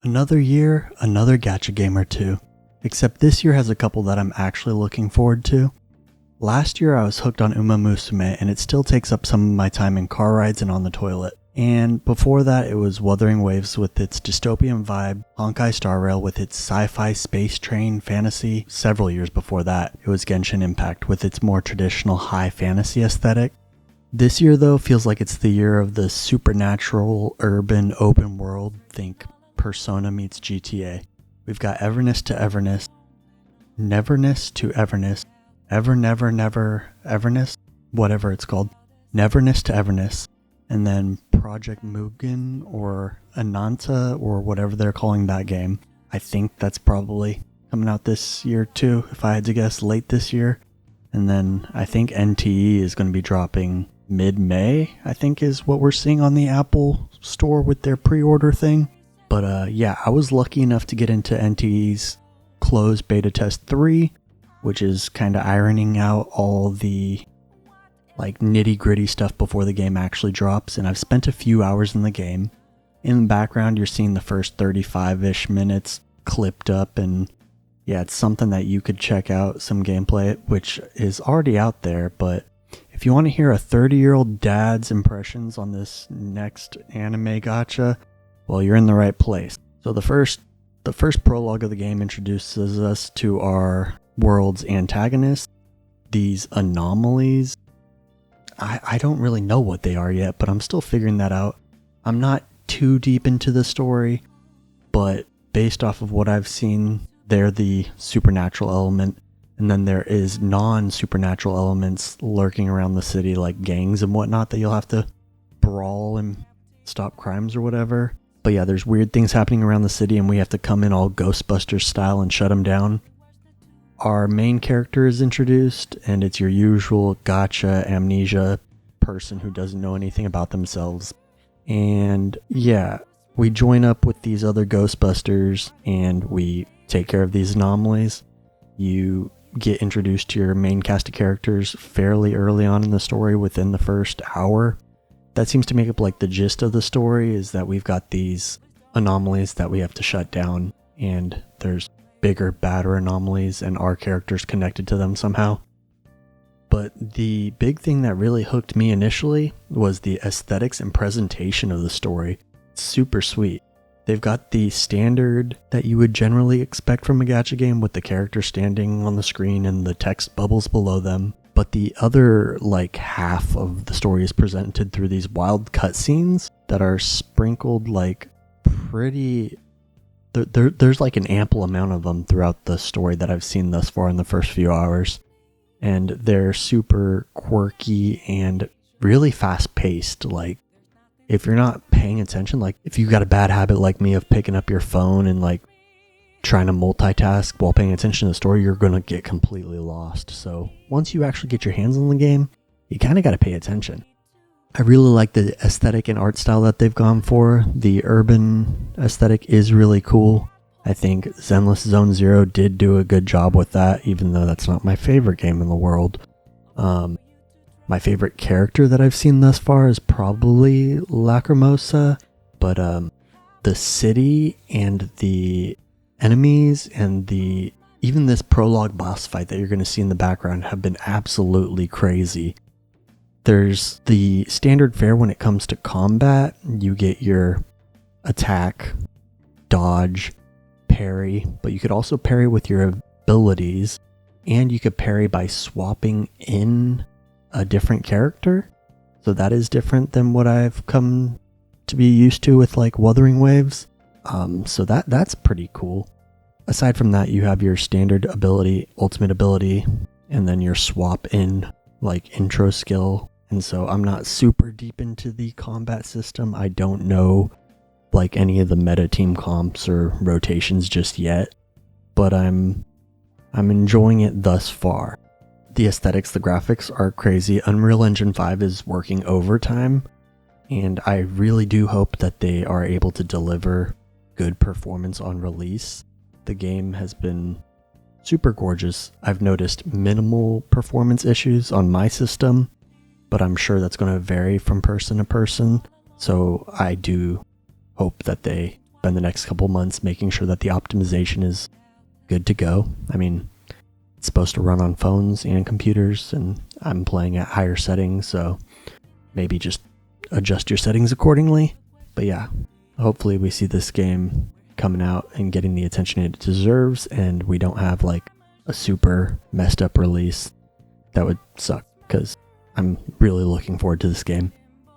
Another year, another gacha game or two. Except this year has a couple that I'm actually looking forward to. Last year I was hooked on Uma Musume and it still takes up some of my time in car rides and on the toilet. And before that it was Wuthering Waves with its dystopian vibe, Honkai Star Rail with its sci-fi space train fantasy. Several years before that it was Genshin Impact with its more traditional high fantasy aesthetic. This year though feels like it's the year of the supernatural urban open world, think Persona meets GTA. We've got Everness to Everness, Neverness to Everness, Everness, whatever it's called, Neverness to Everness, and then Project Mugen or Ananta or whatever they're calling that game. I think that's probably coming out this year too, if I had to guess, late this year. And then I think NTE is going to be dropping mid-May, I think is what we're seeing on the Apple store with their pre-order thing. But yeah, I was lucky enough to get into NTE's closed beta test 3, which is kind of ironing out all the like nitty gritty stuff before the game actually drops. And I've spent a few hours in the game. In the background, you're seeing the first 35-ish minutes clipped up. And yeah, it's something that you could check out, some gameplay, which is already out there. But if you want to hear a 30-year-old dad's impressions on this next anime gacha, well, you're in the right place. So the first prologue of the game introduces us to our world's antagonists, these anomalies. I don't really know what they are yet, but I'm still figuring that out. I'm not too deep into the story, but based off of what I've seen, they're the supernatural element, and then there is non-supernatural elements lurking around the city, like gangs and whatnot, that you'll have to brawl and stop crimes or whatever. But yeah, there's weird things happening around the city and we have to come in all Ghostbusters style and shut them down. Our main character is introduced and it's your usual gacha amnesia person who doesn't know anything about themselves. And yeah, we join up with these other Ghostbusters and we take care of these anomalies. You get introduced to your main cast of characters fairly early on in the story, within the first hour. That seems to make up like the gist of the story, is that we've got these anomalies that we have to shut down, and there's bigger, badder anomalies, and our characters connected to them somehow. But the big thing that really hooked me initially was the aesthetics and presentation of the story. It's super sweet. They've got the standard that you would generally expect from a gacha game, with the character standing on the screen and the text bubbles below them. But the other like half of the story is presented through these wild cutscenes that are sprinkled like pretty... There's like an ample amount of them throughout the story that I've seen thus far in the first few hours. And they're super quirky and really fast paced. Like, if you're not paying attention, like if you've got a bad habit like me of picking up your phone and like trying to multitask while paying attention to the story, you're going to get completely lost. So once you actually get your hands on the game, you kind of got to pay attention. I really like the aesthetic and art style that they've gone for. The urban aesthetic is really cool. I think Zenless Zone Zero did do a good job with that, even though that's not my favorite game in the world. My favorite character that I've seen thus far is probably Lacrimosa, but the city and the enemies and even this prologue boss fight that you're going to see in the background have been absolutely crazy. There's the standard fare when it comes to combat. You get your attack, dodge, parry, but you could also parry with your abilities, and you could parry by swapping in a different character. So that is different than what I've come to be used to with like Wuthering Waves. So that's pretty cool. Aside from that, you have your standard ability, ultimate ability, and then your swap in like intro skill. And so I'm not super deep into the combat system. I don't know like any of the meta team comps or rotations just yet, but I'm enjoying it thus far. The aesthetics, the graphics are crazy. Unreal Engine 5 is working overtime, and I really do hope that they are able to deliver good performance on release. The game has been super gorgeous. I've noticed minimal performance issues on my system, but I'm sure that's going to vary from person to person. So I do hope that they spend the next couple months making sure that the optimization is good to go. I mean, it's supposed to run on phones and computers, and I'm playing at higher settings, so maybe just adjust your settings accordingly. But yeah, hopefully we see this game coming out and getting the attention it deserves, and we don't have like a super messed up release. That would suck, because I'm really looking forward to this game.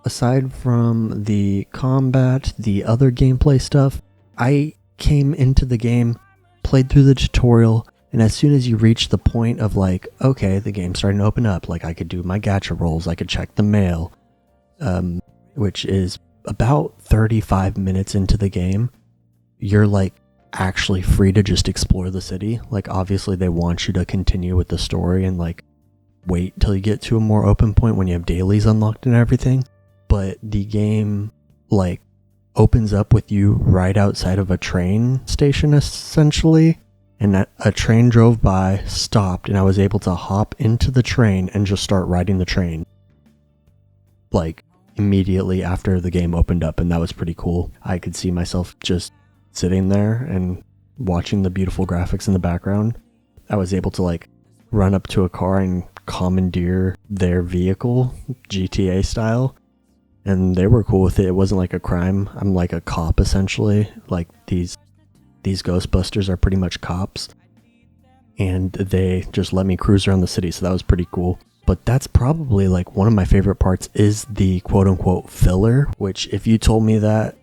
Aside from the combat, the other gameplay stuff, I came into the game, played through the tutorial, and as soon as you reach the point of like, okay, the game's starting to open up, like I could do my gacha rolls, I could check the mail, which is about 35 minutes into the game, you're like actually free to just explore the city. Like obviously they want you to continue with the story and like wait till you get to a more open point when you have dailies unlocked and everything. But the game like opens up with you right outside of a train station essentially, and that a train drove by, stopped, and I was able to hop into the train and just start riding the train like immediately after the game opened up, and that was pretty cool. I could see myself just sitting there and watching the beautiful graphics in the background. I was able to like run up to a car and commandeer their vehicle, GTA style, and they were cool with it. It wasn't like a crime. I'm like a cop essentially. Like these Ghostbusters are pretty much cops, and they just let me cruise around the city, so that was pretty cool. But that's probably like one of my favorite parts is the quote-unquote filler, which if you told me that,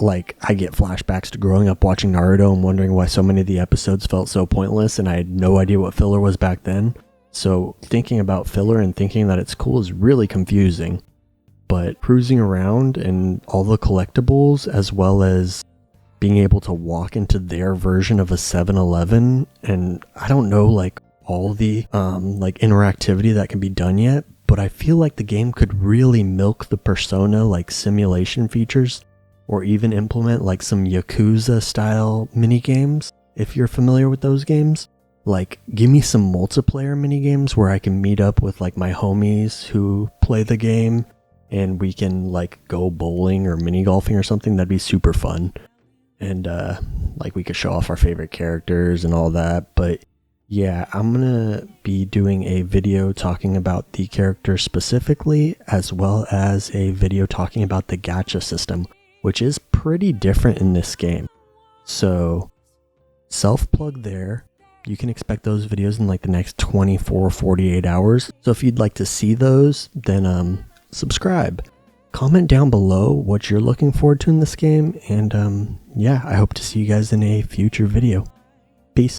like I get flashbacks to growing up watching Naruto and wondering why so many of the episodes felt so pointless, and I had no idea what filler was back then. So thinking about filler and thinking that it's cool is really confusing. But cruising around and all the collectibles, as well as being able to walk into their version of a 7-Eleven, and I don't know like all the like interactivity that can be done yet, but I feel like the game could really milk the Persona like simulation features, or even implement like some Yakuza style mini games if you're familiar with those games. Like give me some multiplayer mini games where I can meet up with like my homies who play the game and we can like go bowling or mini golfing or something. That'd be super fun. And like we could show off our favorite characters and all that. But yeah, I'm gonna be doing a video talking about the characters specifically, as well as a video talking about the gacha system, which is pretty different in this game. So self-plug there. You can expect those videos in like the next 24 or 48 hours. So if you'd like to see those, then subscribe. Comment down below what you're looking forward to in this game, and yeah, I hope to see you guys in a future video. Peace.